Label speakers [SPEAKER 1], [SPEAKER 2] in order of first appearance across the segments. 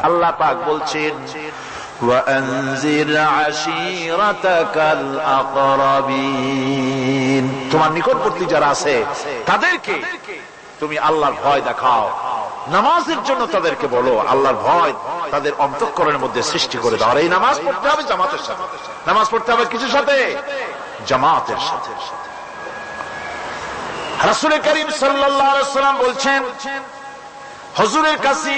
[SPEAKER 1] আল্লাহ পাক বলছেন ওয়ানজির আশীরাতাকাল আকরাবিন, তোমার নিকটবর্তী যারা আছে তাদেরকে তুমি আল্লাহর ভয় দেখাও। নামাজের জন্য তাদেরকে বলো আল্লাহর ভয় তাদের অন্তঃকরণের মধ্যে সৃষ্টি করে দাও। আর এই নামাজ পড়তে হবে জামাতের সাথে। নামাজ পড়তে হবে কিসের সাথে? জামাতের সাথে। রাসূল করিম সাল্লাল্লাহু আলাইহি ওয়াসাল্লাম বলছেন, হুজুরের কাছে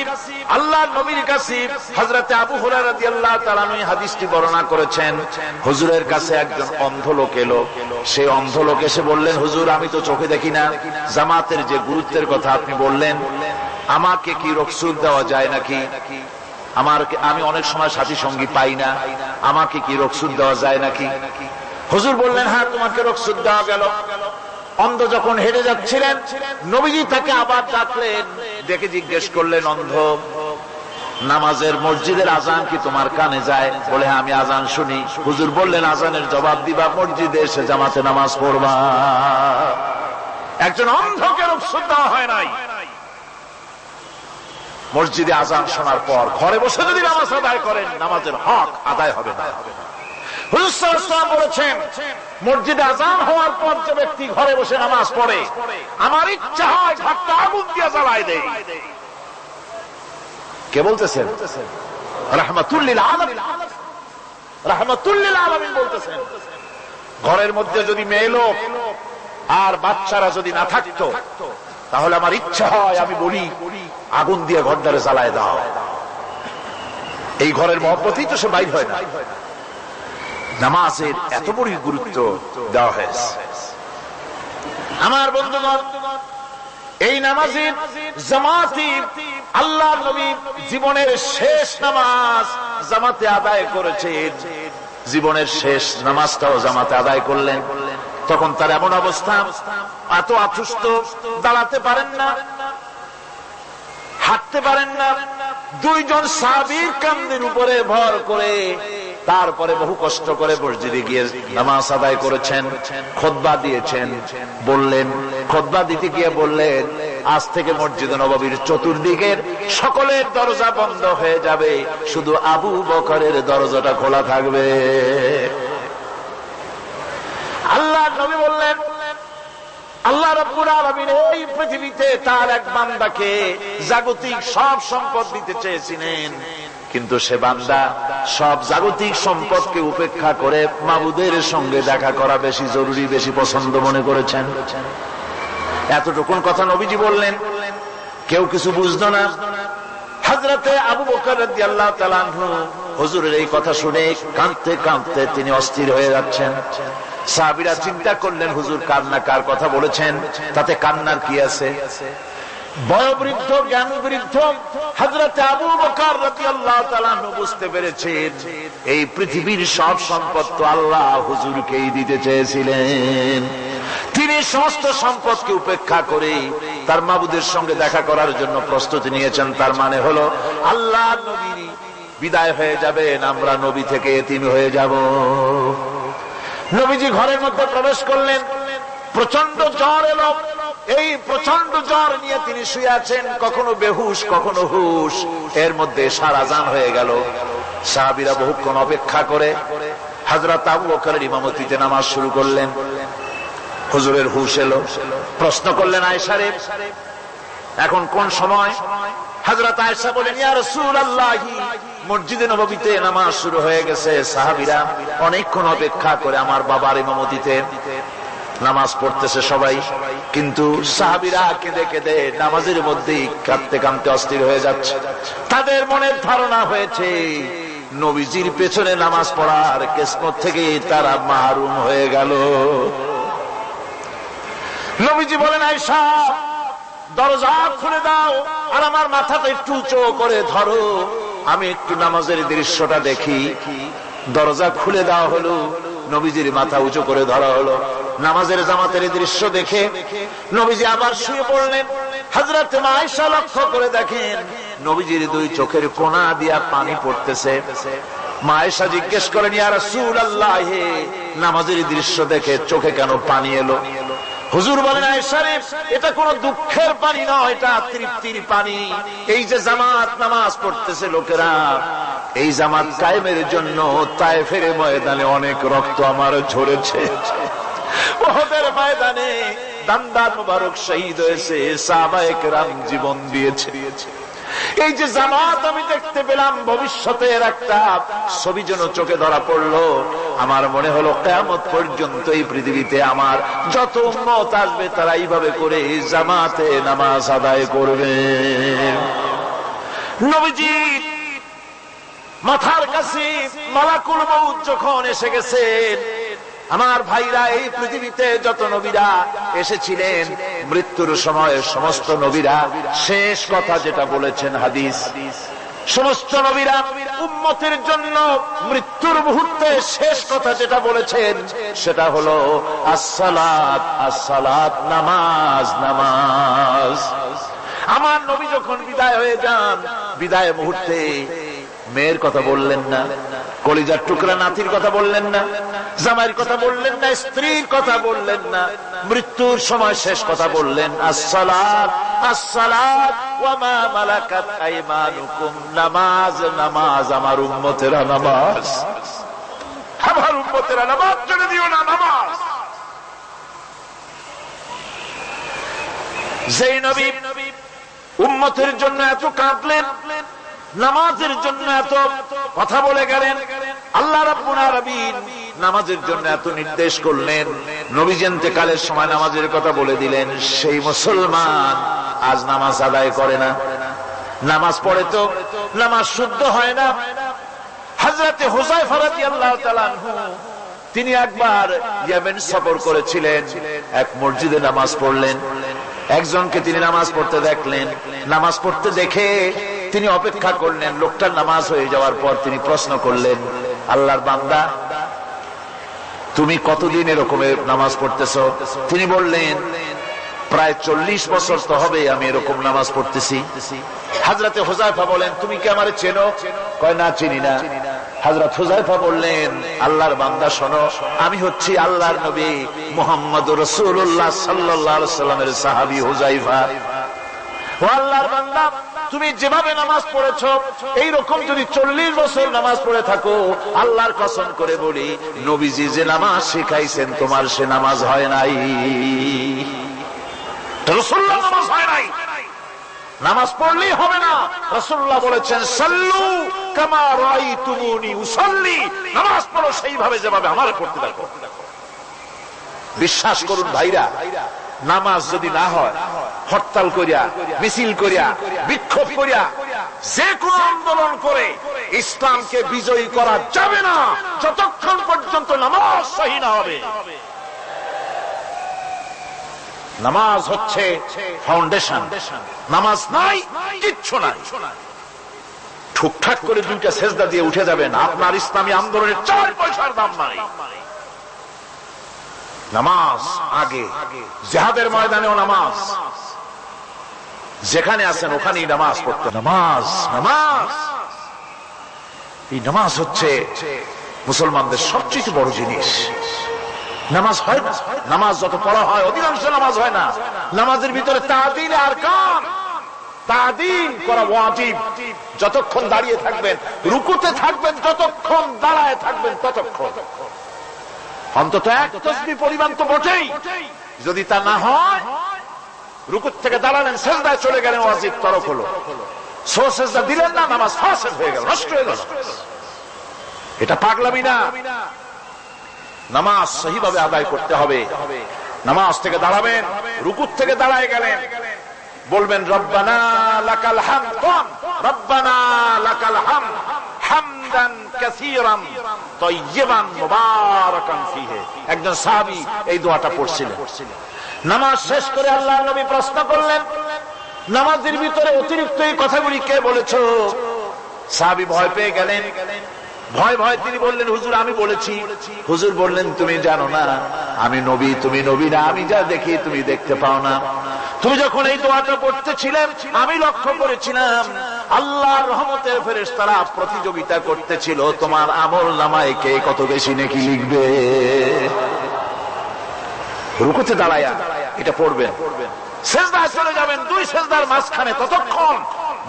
[SPEAKER 1] আল্লাহর নবীর কাছে হযরত আবু হুরায়রা রাদিয়াল্লাহু তাআলা আনহু হাদিসটি বর্ণনা করেছেন। হুজুরের কাছে একজন অন্ধ লোক এলো। সেই অন্ধ লোক এসে বললেন, হুজুর আমি তো চোখে দেখি না, জামাতের যে গুরুত্বের কথা আপনি বললেন, আমাকে কি রুখসত দেওয়া যায় নাকি? আমি অনেক সময় সাথী সঙ্গী পাই না, আমাকে কি রুখসত দেওয়া যায় নাকি? হুজুর বললেন, হ্যাঁ তোমাকে রুখসত দেওয়া গেল। অন্ধ যখন হেঁটে যাচ্ছিলেন, নবীজি তাকে আবার ডাকলেন, ডেকে জিজ্ঞেস করলেন, অন্ধ নামাজের মসজিদের আজান কি তোমার কানে যায়? বলে হ্যাঁ আমি আজান শুনি। হুজুর বললেন, আজানের জবাব দিবা, মসজিদে এসে জামাতে নামাজ পড়বা। একজন অন্ধকে রুখসত দেওয়া হয় নাই। মসজিদে আজান শোনার পর ঘরে বসে যদি নামাজ আদায় করেন, নামাজের হক আদায় হবে না। হুজুর সাল্লাল্লাহু আলাইহি ওয়াসাল্লাম বলেছেন, মসজিদে আজান হওয়ার পর যে ব্যক্তি ঘরে বসে নামাজ পড়ে, আমার ইচ্ছা হয় ঘরটা আগুন দিয়ে জ্বালায় দেই। কে বলতেছেন? রাহমাতুল লিল আলামিন, রাহমাতুল লিল আলামিন বলতেছেন। ঘরের মধ্যে যদি মেয়ে লোক আর বাচ্চারা যদি না থাকতো, তাহলে আমার ইচ্ছা হয় আমি বলি আগুন দিয়ে ঘরটারে জ্বালায় দাও। এই ঘরের মহব্বতেই তো সে বাইর হয় না। নামাজের এত বড় গুরুত্ব দেওয়া হয়েছে। আমার বন্ধুগণ, এই নামাজের জামাতি আল্লাহর নবী জীবনের শেষ নামাজ জামাতে আদায় করেছেন। জীবনের শেষ নামাজটাও জামাতে আদায় করলেন। তখন তার এমন অবস্থা, এত অসুস্থ, দাঁড়াতে পারেন না, হাঁটতে পারেন না। দুইজন সাহাবীর কাঁধের উপরে ভর করে তারপরে বহু কষ্ট করে মসজিদে গিয়ে নামাজ আদায় করেছেন। খুতবা দিয়েছেন। বললেন, খুতবা দিতে গিয়ে বললেন, আজ থেকে মসজিদে নববীর চতুর্দিকের সকলের দরজা বন্ধ হয়ে যাবে, শুধু আবু বকরের দরজাটা খোলা থাকবে। আল্লাহর নবী বললেন, আল্লাহ রাব্বুল আলামিন এই পৃথিবীতে তার এক বান্দাকে জাগতিক সব সম্পদ দিতে চেয়েছিলেন, কিন্তু সে বান্দা সব জাগতিক সম্পদকে উপেক্ষা করে মাবুদের সঙ্গে দেখা করা বেশি জরুরি, বেশি পছন্দ মনে করেছেন। এতটুকুন কথা নবীজি বললেন, কেউ কিছু বুঝলো না। হযরতে আবু বকর রাদিয়াল্লাহু তাআলা আনহু হুজুরের এই কথা শুনে কাঁদতে কাঁদতে তিনি অস্থির হয়ে যাচ্ছেন। সাহাবীরা চিন্তা করলেন, হুজুর কান্না কার কথা বলেছেন, তাতে কান্নার কি আছে? বয়োবৃদ্ধ, জ্ঞান বৃদ্ধ হযরতে আবু বকর রাদিয়াল্লাহু তাআলা আনহু বুঝতে পেরেছেন, এই পৃথিবীর সব সম্পদ তো আল্লাহ হুজুরকেই দিতে চেয়েছিলেন। তিনি সমস্ত সম্পদকে উপেক্ষা করে তার মাবুদের সঙ্গে দেখা করার জন্য প্রস্তুতি নিয়েছেন। তার মানে হলো আল্লাহ নবী বিদায় হয়ে যাবেন, আমরা নবী থেকে এতিম হয়ে যাব। নবীজি ঘরের মধ্যে প্রবেশ করলেন, প্রচন্ড জ্বর এলো। এই প্রচন্ড জ্বর নিয়ে তিনি শুয়ে আছেন, কখনো বেহুশ কখনো হুশ। এর মধ্যে সারা আজান হয়ে গেল। সাহাবীরা বহুক্ষণ অপেক্ষা করে হযরত আবু বকরের ইমামতিতে নামাজ শুরু করলেন। হুজুরের হুশ এলো, প্রশ্ন করলেন, আয়েশা রে এখন কোন সময়? হযরত আয়েশা বলেন, ইয়া রাসূলুল্লাহ, মসজিদে নববীতে নামাজ শুরু হয়ে গেছে। সাহাবীরা অনেকক্ষণ অপেক্ষা করে আমার বাবার ইমামতিতে নামাজ পড়তেছে সবাই, কিন্তু সাহাবীরা কেঁদে কেঁদে নামাজের মধ্যেই কাঁদতে কাঁদতে অস্থির হয়ে যাচ্ছে। তাদের মনের ধারণা হয়েছে নবীজির পেছনে নামাজ পড়ার কিসমত থেকে তারা মাহরুম হয়ে গেল। নবীজি বলেন, আয়েশা দরজা খুলে দাও আর আমার মাথাটা একটু উঁচু করে ধরো, আমি একটু নামাজের দৃশ্যটা দেখি। দরজা খুলে দেওয়া হলো, নবীজির মাথা উঁচু করে ধরা হলো। নামাজের জামাতের দৃশ্য দেখে নবীজি আবার শুয়ে পড়লেন। হযরত আয়েশা লক্ষ্য করে দেখেন নবীজির দুই চোখের কোণা দিয়া পানি পড়তেছে। মা আয়েশা জিজ্ঞেস করেন, ইয়া রাসূলুল্লাহ, নামাজের দৃশ্য দেখে চোখে কেন পানি এলো? হুজুর বলেন আয়েশা রে, এটা কোনো দুঃখের পানি নয়, এটা তৃপ্তির পানি। এই যে জামাত নামাজ পড়তেছে লোকেরা, এই জামাত কায়েমের জন্য তায়েফের ময়দানে অনেক রক্ত আমার ঝরেছে, উহুদের ময়দানে দান্দার মুবারক শহীদ হয়েছে, সাহাবায়ে কেরাম জীবন দিয়েছে। এই যে জামাত আমি দেখতে পেলাম, ভবিষ্যতের একটা ছবি যেন চোখে ধরা পড়লো। আমার মনে হলো কিয়ামত পর্যন্ত এই পৃথিবীতে আমার যত উম্মত আসবে তারা এইভাবে করে জামাতে নামাজ আদায় করবে। নবীজি মাথার কাছে মালাকুল মউত যখন এসে গেছেন, আমার ভাইরা, এই পৃথিবীতে যত নবীরা এসেছিলেন মৃত্যুর সময় সমস্ত নবীরা শেষ কথা যেটা বলেছেন, হাদিস, সমস্ত নবীরা উম্মতের জন্য মৃত্যুর মুহূর্তে শেষ কথা যেটা বলেছেন সেটা হলো আসসালাত, আসসালাত, নামাজ, নামাজ। আমার নবী যখন বিদায় হয়ে যান, বিদায় মুহূর্তে মেয়ের কথা বললেন না, কলিজার টুকরা নাতির কথা বললেন না, জামাইয়ের কথা বললেন না, স্ত্রীর কথা বললেন না, মৃত্যুর সময় শেষ কথা বললেন আসসালাত, আসসালাত ওয়া মা মালাকাত আইমানুকুম, নামাজ, নামাজ, আমার উম্মতেরা নামাজ, আমার উম্মতেরা নামাজ ছেড়ে দিও না, নামাজ। যেই নবী উম্মতের জন্য এত কাঁদলেন, নামাজের জন্য এত কথা বলে গেলেন, আল্লাহ রাব্বুল আলামিন নামাজের জন্য এত নির্দেশ করলেন, নবীজি ইন্তেকালের সময় নামাজের কথা বলে দিলেন, সেই মুসলমান আজ নামাজ আদায় করে না, নামাজ পড়ে তো নামাজ শুদ্ধ হয় না। হযরতে হুযায়ফা রাদিয়াল্লাহু তাআলা আনহু, তিনি একবার ইয়েমেন সফর করেছিলেন, এক মসজিদে নামাজ পড়লেন, একজনকে তিনি নামাজ পড়তে দেখলেন, নামাজ পড়তে দেখে তিনি অপেক্ষা করলেন, লোকটার নামাজ হয়ে যাওয়ার পর তিনি প্রশ্ন করলেন, আল্লাহর বান্দা, তুমি কতদিন এরকমের নামাজ পড়তেছো? তিনি বললেন, প্রায় 40 বছর তো হবে আমি এরকম নামাজ পড়তেছি। হযরতে হুযায়ফা বলেন, তুমি কি আমারে চেনো? কয়, না, চিনি না। হযরত হুযায়ফা বললেন, আল্লাহর বান্দা শোনো, আমি হচ্ছি আল্লাহর নবী মুহাম্মদুর রাসূলুল্লাহ সাল্লাল্লাহু আলাইহি ওয়াসাল্লামের সাহাবী হুযায়ফা। ও আল্লাহর বান্দা, তুমি যেভাবে নামাজ পড়েছো এইরকম যদি 40 বছর নামাজ পড়ে থাকো, আল্লাহর কসম করে বলি, নবীজি যে নামাজ শিখাইছেন তোমার সে নামাজ হয় নাই, রাসূলুল্লাহ নামাজ হয় নাই, নামাজ পড়লেই হবে না। রাসূলুল্লাহ বলেছেন, সাল্লু কামা রাআইতুমুনি উসাল্লি, নামাজ পড়ো সেইভাবে যেভাবে আমারে পড়তে দেখো। বিশ্বাস করুন ভাইরা, নামাজ যদি না হয়, হরতাল করিয়া, মিছিল করিয়া, বিক্ষোভ করিয়া, যে কোনো আন্দোলন করে ইসলামকে বিজয়ী করা যাবে না যতক্ষণ পর্যন্ত নামাজ সহি না হবে। নামাজ হচ্ছে ফাউন্ডেশন, নামাজ নাই কিচ্ছু নাই। ঠুকঠাক করে 2টা সেজদা দিয়ে উঠে যাবেন, আপনার ইসলামী আন্দোলনের 4 পয়সার দাম নাই। নামাজ আগে, জিহাদের ময়দানেও নামাজ, যেখানে আছেন ওখানেই নামাজ পড়তে। নামাজ, নামাজ, এই নামাজ হচ্ছে মুসলমানদের সবচেয়ে বড় জিনিস। নামাজ হয় না, নামাজ যত পড়া হয় অধিকাংশ নামাজ হয় না। নামাজের ভিতরে তা'দিল আরকান, তা'দিল করা ওয়াজিব। যতক্ষণ দাঁড়িয়ে থাকবেন, রুকুতে থাকবেন, যতক্ষণ দাঁড়ায় থাকবেন ততক্ষণ, অন্তত এক তাসবিহ পরিমাণ তো বটেই। যদি তা না হয়, রুকুত থেকে দাঁড়ালেন, সেজদায় চলে গেলেন, ওয়াজিব তরক হলো। সো সেজদা দিলেন না, নামাজ ফাসিদ হয়ে গেল, নষ্ট হয়ে গেল। এটা পাগলামি না, নামাজ সহিভাবে আদায় করতে হবে। নামাজ থেকে দাঁড়াবেন, রুকুত থেকে দাঁড়ায় গেলেন, বলবেন রব্বানা লাকাল হামদ, রব্বানা লাকাল হামদ হামদান কাসীরান তাইয়্যিবান মুবারাকান ফীহি। একজন সাহাবী এই দোয়াটা পড়ছিলেন। নামাজ শেষ করে আল্লাহর নবী প্রশ্ন করলেন, নামাজের ভিতরে অতিরিক্ত এই কথাগুলি কে বলেছো? সাহাবী ভয় পেয়ে গেলেন। ভয় ভয় তিনি বললেন, হুজুর আমি বলেছি। হুজুর বললেন, তুমি জানো না আমি নবী, তুমি নবী না, আমি যা দেখি তুমি দেখতে পাও না। তুমি যখন এই দোয়াটা পড়তেছিলে আমি লক্ষ্য করেছিলাম আল্লাহর রহমতের ফেরেশতারা প্রতিযোগিতা করতেছিল তোমার আমল নামায় কে কত বেশি নেকি লিখবে। রুকুতে দাঁড়ায়া এটা পড়বেন। সেজদায় চলে যাবেন, 2 সেজদার মাঝখানে ততক্ষণ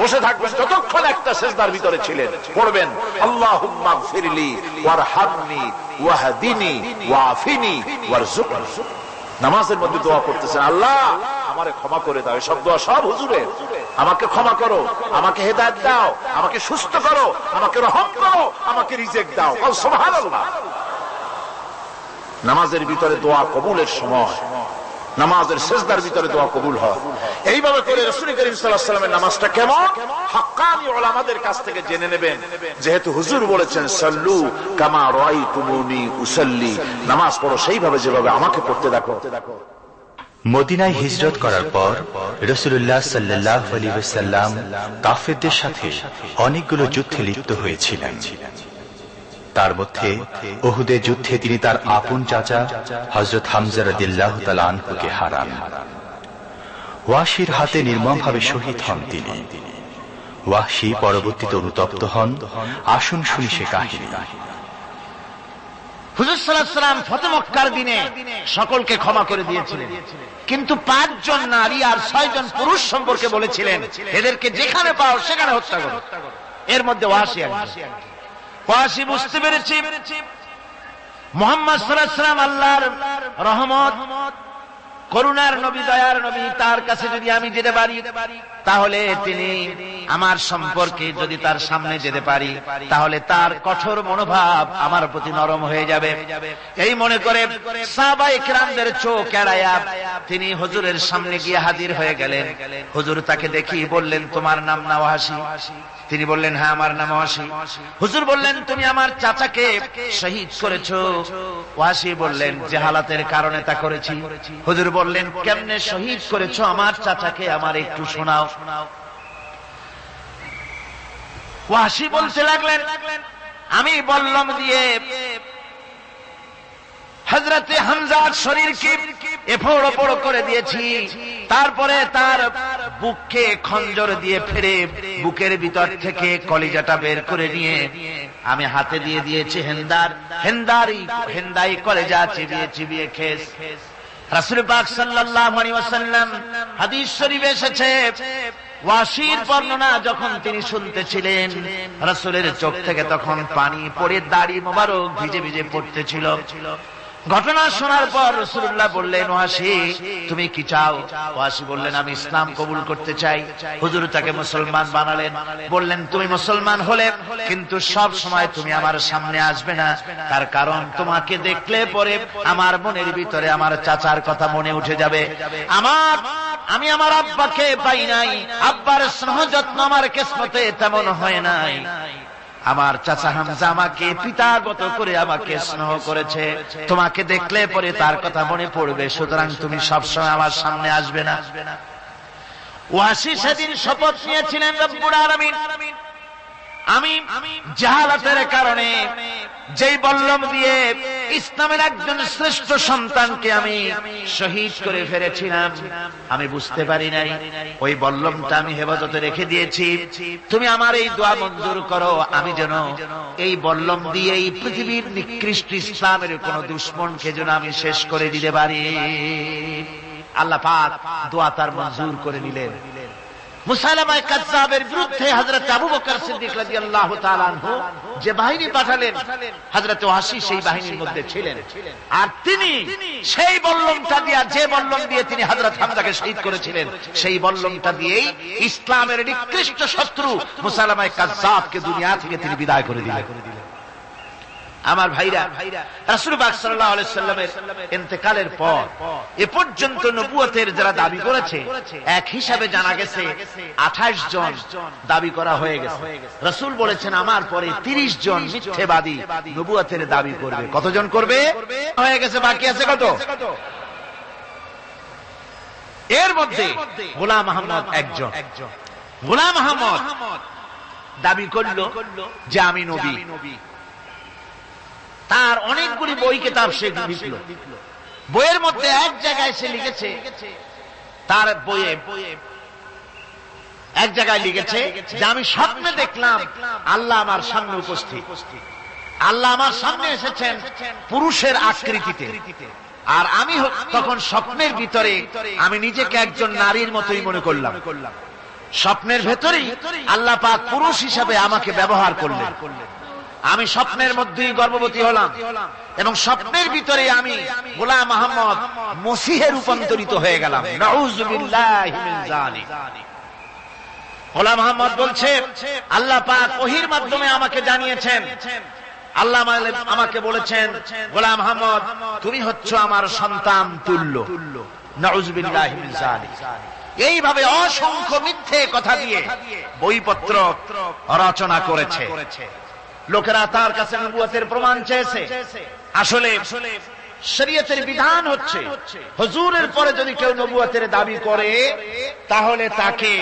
[SPEAKER 1] বসে থাকবেন যতক্ষণ একটা সেজদার ভিতরে ছিলেন। পড়বেন আল্লাহুম্মা গফিরলি ওয়ারহামনি ওয়াহদিনি ওয়াআফিনি ওয়ারযুকনি। নামাজের মধ্যে দোয়া করতেছেন, আল্লাহ আমারে ক্ষমা করে দাও। এসব দোয়া সব হুজুরের। আমাকে ক্ষমা করো, আমাকে হেদায়েত দাও, আমাকে সুস্থ করো, আমাকে রহম করো, আমাকে রিজিক দাও। সুবহানাল্লাহ। নামাজের ভিতরে দোয়া কবুলের সময়, নামাজের সেজদার ভিতরে দোয়া কবুল হয়। এইভাবে করে রাসূল করিম সাল্লাল্লাহু আলাইহি ওয়াসাল্লামের নামাজটা কেমন হাক্কানি উলামাদের কাছ থেকে জেনে নেবেন। যেহেতু হুজুর বলেছেন সাল্লু কামা রাআইতুমুনি উসাল্লি, নামাজ পড়ো সেইভাবে যেভাবে আমাকে পড়তে দেখো।
[SPEAKER 2] মদিনায় হিজরত করার পর রাসূলুল্লাহ সাল্লাল্লাহু আলাইহি ওয়াসাল্লাম কাফেরদের সাথে অনেকগুলো যুদ্ধে লিপ্ত হয়েছিলেন। তার মধ্যে উহুদের যুদ্ধে তিনি তার আপন চাচা হযরত হামজা রাদিয়াল্লাহু তাআলা আনহুকে হারান। ওয়াহশীর হাতে নির্মমভাবে শহীদ হন তিনি। ওয়াহশী পরবর্তীতে অনুতপ্ত হন। আসুন শুনি সে কাহিনী।
[SPEAKER 3] হুজুর সাল্লাল্লাহু আলাইহি ওয়াসাল্লাম ফতহ মক্কার দিনে সকলকে ক্ষমা করে দিয়েছিলেন, কিন্তু 5 জন নারী আর 6 জন পুরুষ সম্পর্কে বলেছিলেন এদেরকে যেখানে পাও সেখানে হত্যা করো। এর মধ্যে ওয়াহশী একজন। ওয়াহশী বুঝতে পেরেছি মুহাম্মদ সাল্লাল্লাহু আলাইহি ওয়াসাল্লাম আল্লাহর রহমত, করুণার নবী, দয়ার নবী, তার কাছে যদি আমি যেতে পারি তাহলে তিনি আমার সম্পর্কে যদি তার সামনে যেতে পারি তাহলে তার কঠোর মনোভাব আমার প্রতি নরম হয়ে যাবে। এই মনে করে সাহাবায়ে কেরামদের চোখ এড়ায়া তিনি হুজুরের সামনে গিয়ে হাজির হয়ে গেলেন। হুজুর তাকে দেখি বললেন, তোমার নাম না ওয়াহশী? তিনি বললেন, হ্যাঁ আমার নাম ওয়াহশী। হুজুর বললেন, তুমি আমার চাচাকে শহীদ করেছো? ওয়াহশী বললেন, জাহালাতের কারণে তা করেছি। হুজুর বললেন, কেমনে শহীদ করেছো আমার চাচাকে, আমার একটু শোনাও। ওয়াহশী বলতে লাগলেন, আমি বল্লম দিয়ে হযরতে হামজার শরীরকে এফোড় ওপড় করে দিয়েছি, তারপরে তার বুককে খঞ্জর দিয়ে ফেরে বুকের ভিতর থেকে কলিজাটা বের করে নিয়ে আমি হাতে দিয়ে দিয়েছি হেন্দাই কলিজা চিবিয়ে চিবিয়ে খেস। রাসূল পাক সাল্লাল্লাহু আলাইহি ওয়াসাল্লাম হাদিস শরীফে এসেছে, ওয়াহশীর বর্ণনা যখন তিনি শুনতেছিলেন রাসূলের চোখ থেকে তখন পানি পড়ে দাড়ি মোবারক ভিজে ভিজে পড়তেছিল। ঘটনা শোনার পর রাসূলুল্লাহ বললেন, ওয়াহশী তুমি কি চাও? ওয়াহশী বললেন, আমি ইসলাম কবুল করতে চাই। হুজুর তাকে মুসলমান বানালেন। বললেন, তুমি মুসলমান হলে কিন্তু সব সময় তুমি আমার সামনে আসবে না, তার কারণ তোমাকে দেখলে পরে আমার মনের ভিতরে আমার চাচার কথা মনে উঠে যাবে। আমি আমার আব্বাকে পাই নাই, আব্বার স্নেহ যত্ন আমার কিসমতে তেমন হয় নাই। আমার চাচা হামজা আমাকে পিতার মতো করে আমাকে স্নেহ করেছে, তোমাকে দেখলে পরে তার কথা মনে পড়বে, সুতরাং তুমি সবসময় আমার সামনে আসবে না। ওয়াহশী সেদিন শপথ নিয়েছিলেন, রব্বুল আলামিন আমি জাহালাতের কারণে যেই বল্লম দিয়ে ইসলামের একজন শ্রেষ্ঠ সন্তানকে আমি শহীদ করে ফেলেছিলাম, আমি বুঝতে পারি নাই, ওই বল্লমটা আমি হেফাজতে রেখে দিয়েছি। তুমি আমার এই দোয়া মঞ্জুর করো, আমি যেন এই বল্লম দিয়ে এই পৃথিবীর নিকৃষ্ট ইসলামের কোন দুশমনকে যেন আমি শেষ করে দিতে পারি। আল্লাহ পাক দোয়া তার মঞ্জুর করে নিলেন। মুসাইলামা কাযযাবের বিরুদ্ধে হযরত আবু বকর সিদ্দিক রাদিয়াল্লাহু তাআলা আনহু যে বাহিনী পাঠালেন, হযরত ওয়াহশী সেই বাহিনীর মধ্যে ছিলেন। আর তিনি সেই বল্লমটা দিয়ে, যে বল্লম দিয়ে তিনি হযরত হামজাকে শহীদ করেছিলেন, সেই বল্লমটা দিয়েই ইসলামের নিকৃষ্ট শত্রু মুসাইলামা কাযযাবকে দুনিয়া থেকে তিনি বিদায় করে দিলেন। আমার ভাইরা, রাসূল পাক সাল্লাল্লাহু আলাইহি ওয়াসাল্লামের ইন্তেকালের পর এ পর্যন্ত নবুয়তের যারা দাবি করেছে এক হিসাবে জানা গেছে 28 জন দাবি করা হয়ে গেছে। রাসূল বলেছেন আমার পরে 30 জন মিথ্যাবাদী নবুয়তের দাবি করবে। কতজন করবে? হয়ে গেছে, বাকি আছে কত? এর মধ্যে গোলাম আহমদ একজন। গোলাম আহমদ দাবি করল যে আমি নবী। তার অনেকগুলি বই কিতাব সে লিখল। বইয়ের মধ্যে এক জায়গায় সে লিখেছে, তার বইয়ে এক জায়গায় লিখেছে যে আমি স্বপ্নে দেখলাম আল্লাহ আমার সামনে উপস্থিত। আল্লাহ আমার সামনে এসেছেন পুরুষের আকৃতিতে, আর আমি তখন স্বপ্নের ভিতরে আমি নিজেকে একজন নারীর মতোই মনে করলাম। স্বপ্নের ভেতরেই আল্লাহ পাক পুরুষ হিসাবে আমাকে ব্যবহার করলেন। আমি স্বপ্নের মধ্যেই গর্ভবতী হলাম এবং স্বপ্নের ভিতরে আমি গোলাম মোহাম্মদ মসিহে রূপান্তরিত হয়ে গেলাম। নাউযুবিল্লাহি মিন যালিক। গোলাম মোহাম্মদ বলছে আল্লাহ পাক ওহীর মাধ্যমে আমাকে জানিয়েছেন, আল্লাহ আমাকে বলেছেন, গোলাম মোহাম্মদ তুমি হচ্ছ আমার সন্তান তুল্য। নাউযুবিল্লাহি মিন যালিক। এইভাবে অসংখ্য মিথ্যে কথা দিয়ে বইপত্র রচনা করেছে। লোকেরা তার কাছে নবুয়তের প্রমাণ চেয়েছে। আসলে শরীয়তের বিধান হচ্ছে হুজুরের পরে যদি কেউ নবুয়তের দাবি করে তাহলে তাকে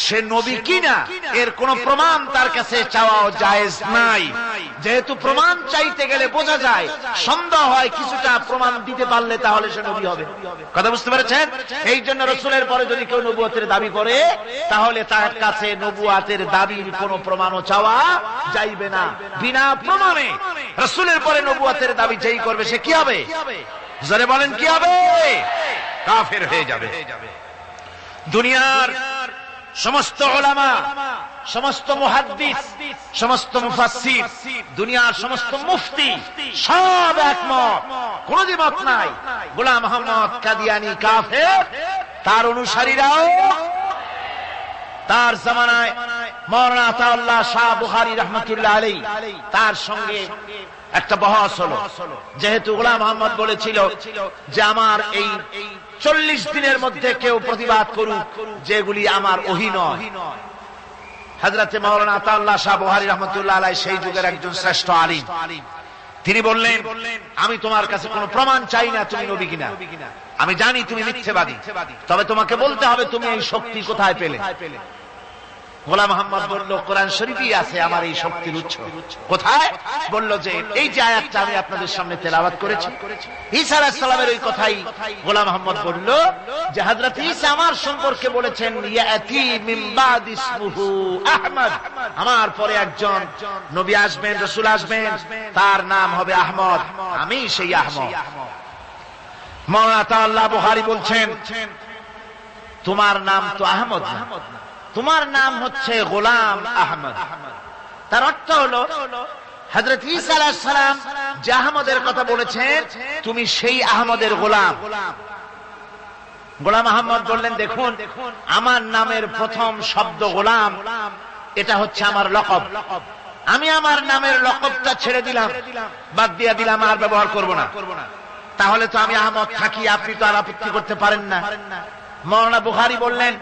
[SPEAKER 3] সে নবী কিনা এর কোন প্রমাণ তার কাছে চাওয়া জায়েজ নাই। যেহেতু প্রমাণ চাইতে গেলে বোঝা যায়, সন্দেহ হয় কিছুটা প্রমাণ দিতে পারলে তাহলে সে নবী হবে। কথা বুঝতে পেরেছেন? এই জন্য রাসূলের পরে যদি কেউ নবুয়তের দাবি করে তাহলে তার কাছে নবুয়তের দাবির কোন প্রমাণও চাওয়া যাইবে না। বিনা প্রমাণে রাসূলের পরে নবুয়তের দাবি যেই করবে সে কি হবে? জোরে বলেন কি হবে? কাফের হয়ে যাবে। দুনিয়ার সমস্ত উলামা, সমস্ত মুহাদ্দিস, সমস্ত মুফাসসির, দুনিয়ার সমস্ত মুফতি সব একমত, কোন দ্বিমত নাই। গোলাম মোহাম্মদ কাদিয়ানী কাফের, তার অনুসারীরাও। তার জামানায় মাওলানা আতাউল্লাহ শাহ বুখারী রাহমাতুল্লাহ আলাইহি তার সঙ্গে একটা বহস হলো। যেহেতু গোলাম মোহাম্মদ বলেছিল যে আমার এই 40 দিনের মধ্যে কেউ প্রতিবাদ করুক যেগুলি আমার ওহী নয়। হযরতে মাওলানা আতাউল্লাহ শাহ বুখারী রাহমাতুল্লাহ আলাইহি সেই যুগের একজন শ্রেষ্ঠ আলিম, তিনি বললেন আমি তোমার কাছে কোনো প্রমাণ চাই না তুমি নবী কিনা। আমি জানি তুমি মিথ্যাবাদী, তবে তোমাকে বলতে হবে তুমি এই শক্তি কোথায় পেলে। গোলাম মোহাম্মদ বলল কোরআন শরীফই আছে আমার এই শক্তির উৎস। কোথায়? বলল যে এই যে আয়াতটা আমি আপনাদের সামনে তেলাওয়াত করেছি, ঈসা আলাইহিস সালামের ওই কথাই গোলাম মোহাম্মদ বলল যে হযরত ঈসা আমার সম্পর্কে বলেছেন ইয়াতি মিন বাদ ইসমুহু আহমদ, আমার পরে একজন নবী আসবেন, রাসূল আসবেন, তার নাম হবে আহমদ, আমি সেই আহমদ। মাওলানা আতাউল্লাহ বুখারী বলছেন তোমার নাম তো আহমদ না, তোমার নাম হচ্ছে গোলাম আহমদ। তার অর্থ হলো হযরত ঈসা আলাইহিস সালাম যে আহমদের কথা বলেছেন তুমি সেই আহমদের গোলাম। গোলাম আহমদ বললেন দেখুন আমার নামের প্রথম শব্দ গোলাম, এটা হচ্ছে আমার লকব। আমি আমার নামের লকবটা ছেড়ে দিলাম, বাদ দিয়ে দিলাম, আর ব্যবহার করব না। তাহলে তো আমি আহমদ থাকি, আপনি তো আর আপত্তি করতে পারেন না। মাওলানা বুখারী বললেন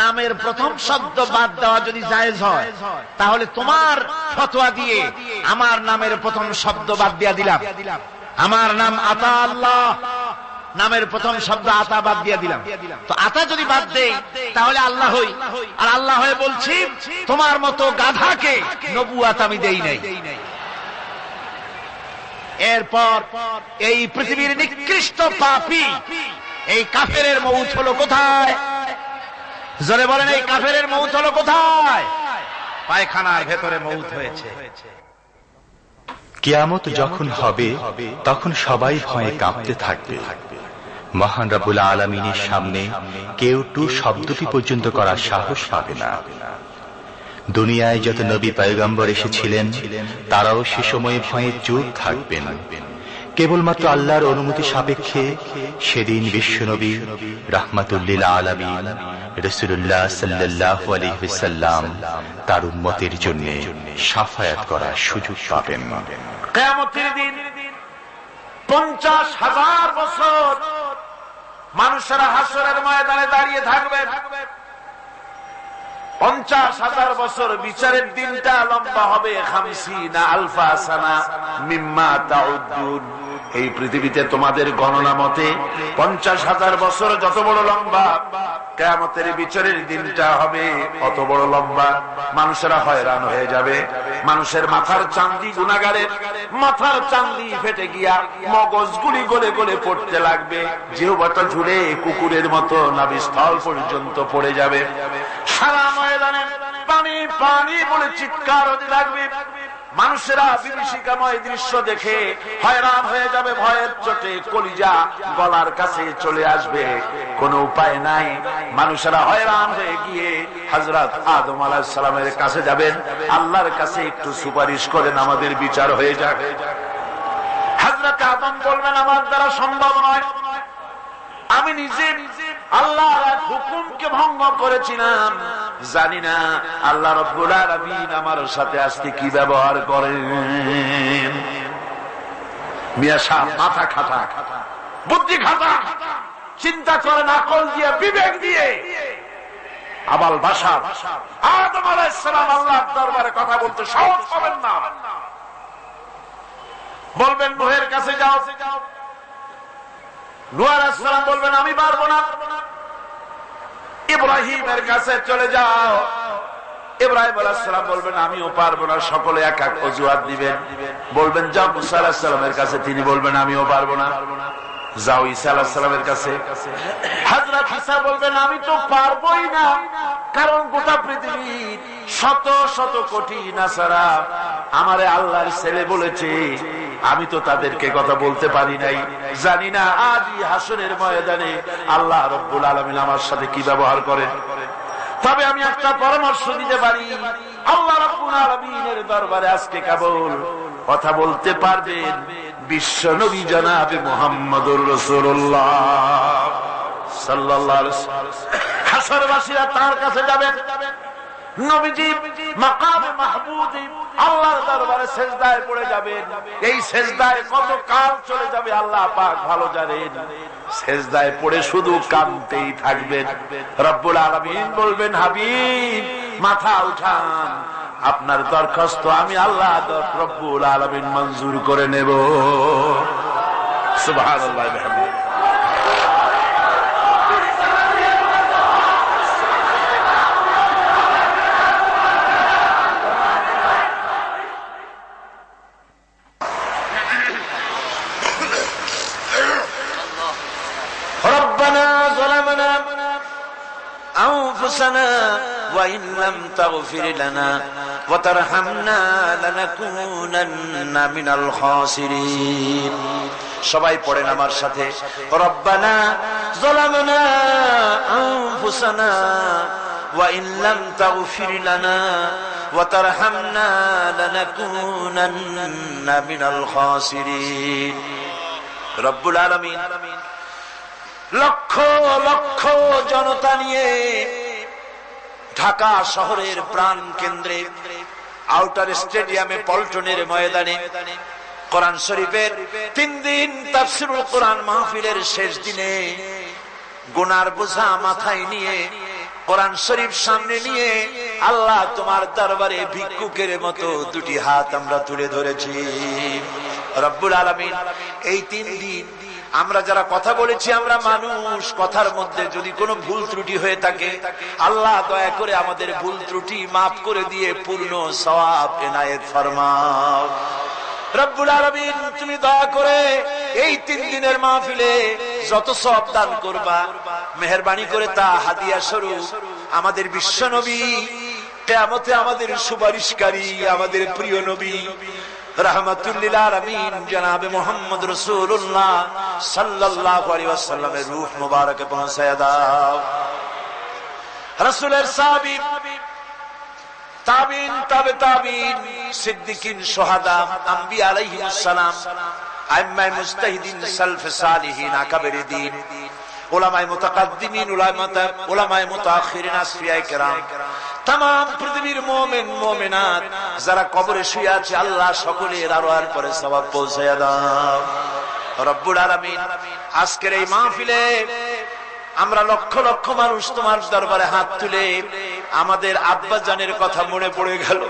[SPEAKER 3] নামের প্রথম শব্দ বাদ দেওয়া যদি জায়েজ হয় তাহলে তোমার ফতোয়া দিয়ে আমার নামের প্রথম শব্দ বাদ দিয়ে দিলাম। আমার নাম আতা আল্লাহ, নামের প্রথম শব্দ আতা বাদ দিয়ে দিলাম। তো আতা যদি বাদ দেই তাহলে আল্লাহ হই, আর আল্লাহ হয়ে বলছি তোমার মতো গাধাকে নবুয়ত আমি দেই নাই। এরপর এই পৃথিবীর নিকৃষ্ট পাপী এই কাফেরের মউত হলো কোথায়? জোরে বলেন এই কাফেরের মউত হলো কোথায়? পায়খানার ভেতরে মউত হয়েছে।
[SPEAKER 2] কিয়ামত যখন হবে তখন সবাই ভয়ে কাঁপতে থাকবে। মহান রব্বুল আলামিনের সামনে কেউ টু শব্দটি পর্যন্ত করার সাহস পাবে না। দুনিয়ায় যত নবী পয়গম্বর এসেছিলেন তারাও সে সময়ে ভয়ে চুপ থাকবেন। কেবলমাত্র আল্লাহর অনুমতি সাপেক্ষে সেদিন বিশ্বনবী রাহমাতুল লিল আলামিন রাসূলুল্লাহ সাল্লাল্লাহু আলাইহি ওয়াসাল্লাম তার উম্মতের জন্য শাফায়াত করার সুযোগ পাবেন।
[SPEAKER 1] কিয়ামতের দিন 50,000 বছর মানুষেরা হাসরের ময়দানে দাঁড়িয়ে থাকবে। 50,000 বছর বিচারের দিনটা লম্বা হবে 50 আলফা সানা মিম্মা তাউদ্দুন। এই পৃথিবীতে তোমাদের গণনা মতে 50,000 বছর যত বড় লম্বা, কিয়ামতের বিচারের দিনটা হবে অত বড় লম্বা। মানুষেরা হয়রান হয়ে যাবে। মানুষের মাথার চাঁদি, গুনাহগারের মাথার চাঁদি ফেটে গিয়া মগজগুলি গলে গলে পড়তে লাগবে। জিহ্বাটা ঝুলে কুকুরের মতো নাভিস্থল পর্যন্ত পড়ে যাবে। সারা ময়দানে পানি পানি বলে চিৎকার হতে লাগবে। মানুষেরা বিভীষিকাময় দৃশ্য দেখে হয়রান হয়ে যাবে, ভয়ের চোটে কলিজা গলার কাছে চলে আসবে, কোনো উপায় নাই। মানুষেরা হয়রান হয়ে গিয়ে হযরত আদম আলাইহিস সালামের কাছে যাবেন, আল্লাহর কাছে একটু সুপারিশ করেন আমাদের বিচার হয়ে যাক। হযরত আদম বলবেন আমার দ্বারা সম্ভব নয়, আমি নিজে আল্লাহর এক হুকুমকে ভঙ্গ করেছিলাম, জানি না আল্লাহ রাব্বুল আলামিন আমার সাথে আজকে কি ব্যবহার করেন। মিয়া সাহেব মাথা খাটা, বুদ্ধি খাটা, চিন্তা করেন আকল দিয়ে, বিবেক দিয়ে। আবাল বাশার আদম আলাইহিস সালাম আল্লাহর দরবারে কথা বলতে সাহস পাবেন না। বলবেন নূহের কাছে যাও, নূহ আলাইহিস সালাম বলবেন আমি পারবো না। ইব্রাহিমের কাছে চলে যাও, ইব্রাহিম আলাইহিস সালাম বলবেন আমিও পারবো না। সকলে এক এক অজুহাত দিবেন। বলবেন যাও মুসা আলাইহিস সালামের কাছে, তিনি বলবেন আমিও পারবো না। যাও ঈসা আলাইহিস সালামের কাছে, হযরত ঈসা বলবেন আমি তো পারবোই না, কারণ গোটা পৃথিবীর শত শত কোটি নাসারা আমারে আল্লাহর ছেলে বলেছে, আমি তো তাদেরকে কথা বলতে পারি নাই, জানি না আজই হাসরের ময়দানে আল্লাহ রাব্বুল আলামিন আমার সাথে কি ব্যবহার করেন। তবে আমি একটা পরামর্শ দিতে পারি, আল্লাহ রাব্বুল আলামিনের দরবারে আজকে কেবল কথা বলতে পারবেন বিশ্ব নবী জনাবে মুহাম্মদুর রাসূলুল্লাহ সাল্লাল্লাহু আলাইহি ওয়াসাল্লাম। হাসরবাসীরা তার কাছে যাবে, নবীজি মাকামে মাহমুদে আল্লাহর দরবারে সেজদায় পড়ে যাবেন। এই সেজদায় কত কাল চলে যাবে আল্লাহ পাক ভালো জানেন। সেজদায় পড়ে শুধু কাঁদতেই থাকবেন। রব্বুল আলামিন বলবেন হাবিব মাথা উঠান, আপনার দরখাস্ত আমি আল্লাহ রব্বুল আলামিন মঞ্জুর করে নেব। সুবহানাল্লাহ ওয়া বিহামদিহি। وإن لم تغفر لنا وترحمنا لنكونن من الخاسرين। সবাই পড়েন আমার সাথে, রব্বানা যালামনা আনফুসানা ওয়া ইন লাম তাগফির লানা ওয়া তারহামনা লানাকুনান্না মিনাল খাসিরিন। রব্বুল আলামিন লক্ষ লক্ষ জনতা নিয়ে ঢাকা শহরের প্রাণ কেন্দ্রে আউটার স্টেডিয়ামে পল্টনের ময়দানে কোরআন শরীফের 3 দিন তাফসীরুল কোরআন মাহফিলের শেষ দিনে গুনার বোঝা মাথায় নিয়ে কোরআন শরীফ সামনে নিয়ে আল্লাহ তোমার দরবারে ভিক্ষুকের মতো দুটি হাত আমরা তুলে ধরেছি। রব্বুল আলামিন এই 3 দিন আমরা যারা কথা বলেছি, আমরা মানুষ, কথার মধ্যে যদি কোনো ভুল ত্রুটি হয়ে থাকে আল্লাহ দয়া করে আমাদের ভুল ত্রুটি মাফ করে দিয়ে পূর্ণ সওয়াব এনায়েত ফরমাও। রব্বুল আলামিন তুমি দয়া করে এই 3 দিনের মাহফিলে যত সওয়াব দান করবা মেহেরবানি করে তা হাদিয়া স্বরূপ আমাদের বিশ্ব নবী, কিয়ামতে আমাদের সুপারিশকারী, আমাদের প্রিয় নবী রাহমাতুল লিল আলামিন জনাবে মুহাম্মদ রাসূলুল্লাহ সাল্লাল্লাহু আলাইহি ওয়াসাল্লামের রূহ মুবারকে পৌঁছায়া দাও। রাসূলের সাহাবী, তাবিন, তাবে তাবিন, সিদ্দিকিন, শুহাদা, আম্বিয়া আলাইহিমুস সালাম, আইম্মায়ে মুজতাহিদিন, সালফে সালিহিন, আকাবেরে দ্বীন, উলামায়ে মুতাকাদ্দিমিন, উলামায়ে মুতাআখিরিন, আসফিয়ায়ে কেরাম, तमाम পৃথিবীর মুমিন মুমিনাত যারা কবরে শুয়ে আছে আল্লাহ সকলের আরওয়ার পরে সওয়াব পৌঁছায়া দাও। রব্বুল আলামিন আজকের এই মাহফিলে আমরা লক্ষ লক্ষ মানুষ তোমার দরবারে হাত তুলে আমাদের আব্বা জানের কথা মনে পড়ে গেল।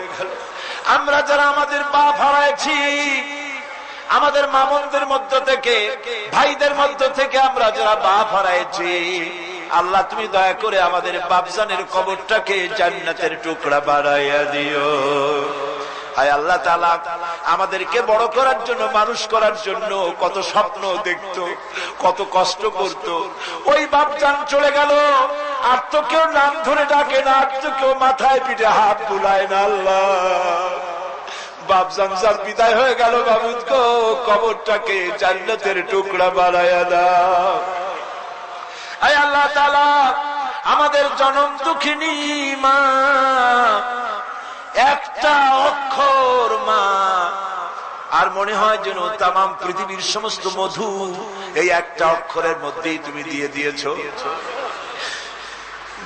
[SPEAKER 1] আমরা যারা আমাদের বাপ হারাইছি, আমাদের মামুনদের মধ্য থেকে, ভাইদের মধ্য থেকে আমরা যারা বাপ হারাইছি, আল্লাহ তুমি দয়া করে আমাদের বাপজানের কবরটাকে জান্নাতের টুকরা বানাইয়া দিও। হায় আল্লাহ তাআলা আমাদেরকে বড় করার জন্য, মানুষ করার জন্য কত স্বপ্ন দেখতো, কত কষ্ট করত। ওই বাপজান চলে গেল, আর তো কেউ নাম ধরে ডাকে না, আর তো কেউ মাথায় পিঠে হাত বুলায় না। আল্লাহ বাপজান যার বিদায় হয়ে গেল মাবুদ গো, কবরটাকে জান্নাতের টুকরা বানায়া দাও। আয় আল্লাহ তাআলা, আমাদের জনম দুঃখিনী মা, একটা অক্ষর মা, আর মনে হয় যেন তামাম পৃথিবীর সমস্ত মধু এই একটা অক্ষরের মধ্যেই তুমি দিয়ে দিয়েছো।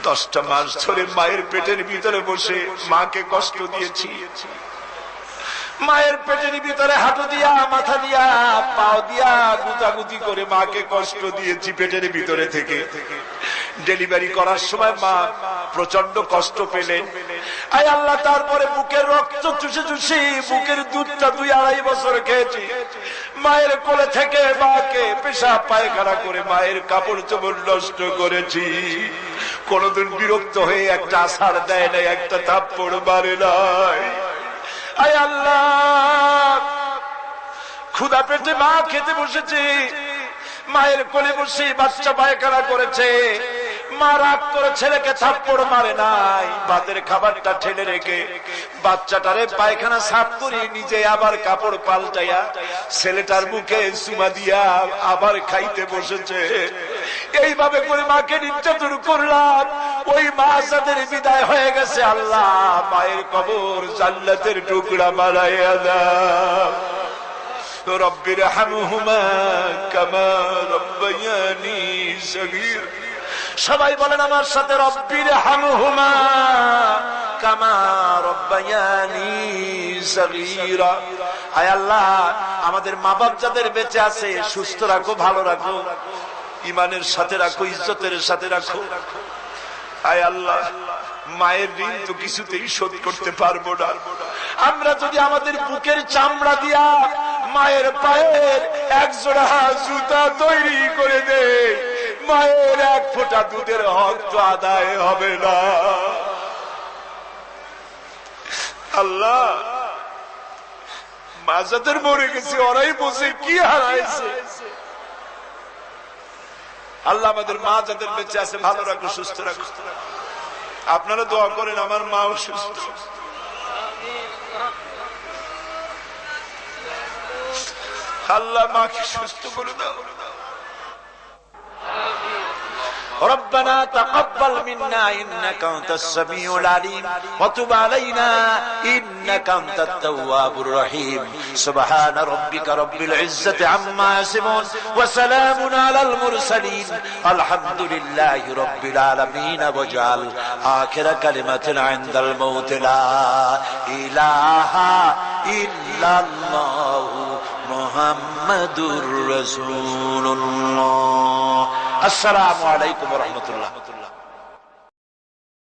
[SPEAKER 1] 10টা মাস ধরে মায়ের পেটের ভিতরে বসে মাকে কষ্ট দিয়েছি। মায়ের পেটের ভিতরে হাঁটু দিয়া, মাথা দিয়া, পাও দিয়া গুতাগুতি করে মাকে কষ্ট দিয়েছি পেটের ভিতরে থেকে। ডেলিভারি করার সময় মা প্রচন্ড কষ্ট পেলেন। আয় আল্লাহ, তারপরে বুকের রক্ত চুষে চুষে বুকের দুধটা 2-2.5 বছর খেয়েছি। মায়ের কোলে থেকে মাকে পেশাব পায়খানা করে মায়ের কাপড় চোপড় নষ্ট করেছি। কোনদিন বিরক্ত হয়ে একটা আছাড় দেয় নাই, একটা থাপ্পড় মারে নাই। আয় আল্লাহ, ক্ষুধা পেটে মা খেতে বসেছে, মায়ের কোলে বসে বাচ্চা পায়খানা করেছে। মা রাগ করে ছেলেকে থাপ্পড় মারে নাই, ভাতের খাবারটা ঠেলে রেখে বাচ্চাটারে পায়খানা সাফ করে নিজে আবার কাপড় পাল্টাইয়া ছেলেটার মুখে চুমা দিয়া আবার খাইতে বসেছে। এইভাবে করে মাকে নির্যাতন করলাম। ওই মা যাদের বিদায় হয়ে গেছে, আল্লাহ মায়ের কবর জান্নাতের টুকরা বানাইয়া দাও। রব্বির হামহুমা কামা রব্বায়ানি সগীর। সবাই বলেন আমার সাথে, রব্বির হামহুমা কামা রব্বায়ানি সগীরা। আয় আল্লাহ, আমাদের মা বাপ যাদের বেঁচে আছে সুস্থ রাখো, ভালো রাখো, ইমানের সাথে রাখো, ইজ্জতের সাথে রাখো। আয় আল্লাহ, মায়ের ঋণ তো কিছুতেই শোধ করতে পারবো না। আমরা যদি আমাদের বুকের চামড়া দিয়া মায়ের পায়ের 1 জোড়া জুতা তৈরি করে দেই, মায়ের 1 ফোঁটা দুধের হক তো আদায় হবে না। আল্লাহ, মা যাদের মরে গেছে ওরাই বসে কি হারাইছে। আল্লাহ আমাদের মা যাদের বেঁচে আছে ভালো রাখো, সুস্থ রাখো। আপনারা দোয়া করেন আমার মাও সুস্থ। আল্লাহ মাকে সুস্থ করে দাও। ربنا تقبل منا إنك أنت السميع العليم وتب علينا إنك أنت التواب الرحيم سبحان ربك رب العزة عما يصفون وسلام على المرسلين الحمد لله رب العالمين واجعل آخر كلمة عند الموت لا إله إلا الله محمد رسول الله। আসসালামু আলাইকুম ওয়া রাহমাতুল্লাহ।